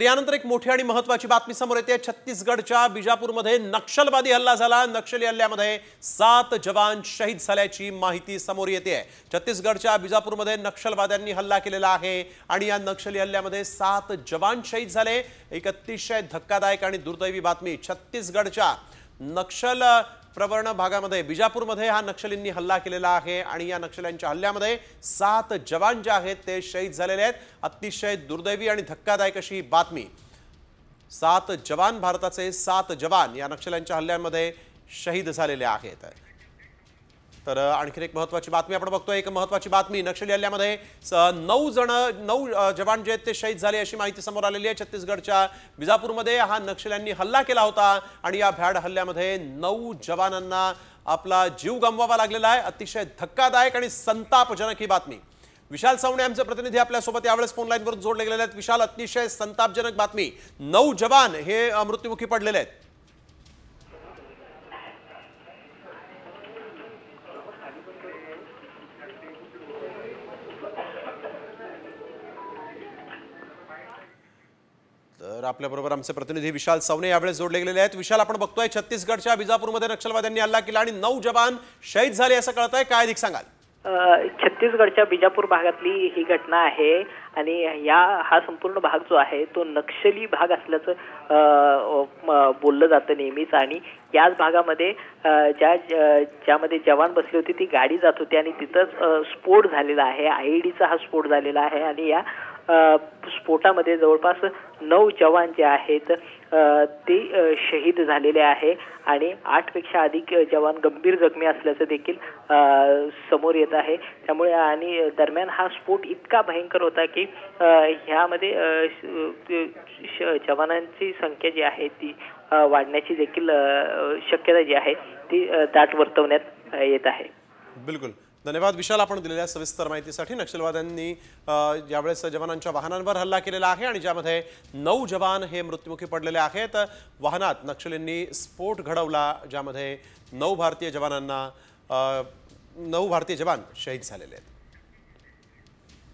तर यानंतर एक मोठी आणि महत्त्वाची बातमी समोर येते। छत्तीसगडच्या बिजापूरमध्ये नक्षलवादी हल्ला झाला। नक्षली हल्ल्यामध्ये 7 जवान शहीद झाल्याची माहिती समोर येते। छत्तीसगडच्या बिजापूरमध्ये नक्षलवाद्यांनी हल्ला केलेला आहे आणि या नक्षली हल्ल्यामध्ये 7 जवान शहीद झाले। एक अतिशय धक्कादायक आणि दुर्दैवी बातमी। छत्तीसगडच्या नक्षल प्रवर्ण भागामध्ये बिजापूरमध्ये हा नक्षलींनी हल्ला केलेला आहे आणि या नक्षल्यांच्या हल्ल्यामध्ये 7 जवान जे आहेत ते शहीद झालेले आहेत। अतिशय दुर्दैवी आणि धक्कादायक अशी ही बातमी। 7 जवान, भारताचे 7 जवान या नक्षल्यांच्या हल्ल्यामध्ये शहीद झालेले आहेत। तर आणखी एक महत्त्वाची बातमी आपण बघतोय। एक महत्त्वाची बातमी, नक्षली हल्ल्यामध्ये 9 जवान जे आहेत ते शहीद झाले अशी माहिती समोर आलेली आहे। छत्तीसगडच्या बिजापूरमध्ये हा नक्षल्यांनी हल्ला केला होता आणि या भ्याड हल्ल्यामध्ये 9 जवानांना आपला जीव गमवावा लागलेला आहे। अतिशय धक्कादायक आणि संतापजनक ही बातमी। विशाल सावणे आमचे प्रतिनिधी आपल्या सोबत यावेळेस फोन लाईनवर जोडले गेलेले आहेत। विशाल, अतिशय संतापजनक बातमी, 9 जवान हे मृत्युमुखी पडलेले आहेत। तर आपल्याबरोबर आमचे प्रतिनिधी विशाल सावणे यावेळेस जोडले गेलेले आहेत। विशाल, आपण बघतोय छत्तीसगडच्या बिजापूरमध्ये नक्षलवाद्यांनी हल्ला केला आणि 9 जवान शहीद झाले असं कळतंय, काय अधिक सांगाल? छत्तीसगडच्या बिजापूर भागातली ही घटना आहे आणि हा संपूर्ण भाग जो आहे तो नक्षली भाग असल्याचं बोललं जातं नेहमीच। आणि याच भागामध्ये ज्यामध्ये जवान बसली होती ती गाडी जात होती आणि तिथंच स्फोट झालेला आहे। आयईडीचा हा स्फोट झालेला आहे आणि या स्फोटामध्ये जवळपास 9 जवान जे आहेत ते शहीद झालेले आहे आणि 8 पेक्षा अधिक जवान गंभीर जखमी असल्याचं देखील समोर येत आहे। त्यामुळे आणि दरम्यान हा स्फोट इतका भयंकर होता की ह्यामध्ये जवानांची संख्या जी आहे ती वाढण्याची देखील शक्यता जी आहे ती दाट वर्तवण्यात येत आहे। बिलकुल, धन्यवाद विशाल आपण दिलेल्या सविस्तर माहितीसाठी। नक्षलवाद्यांनी यावेळेस जवानांच्या वाहनांवर हल्ला केलेला आहे आणि ज्यामध्ये 9 जवान हे मृत्युमुखी पडलेले आहेत। वाहनात नक्षलींनी स्फोट घडवला ज्यामध्ये 9 भारतीय जवान शहीद झालेले आहेत।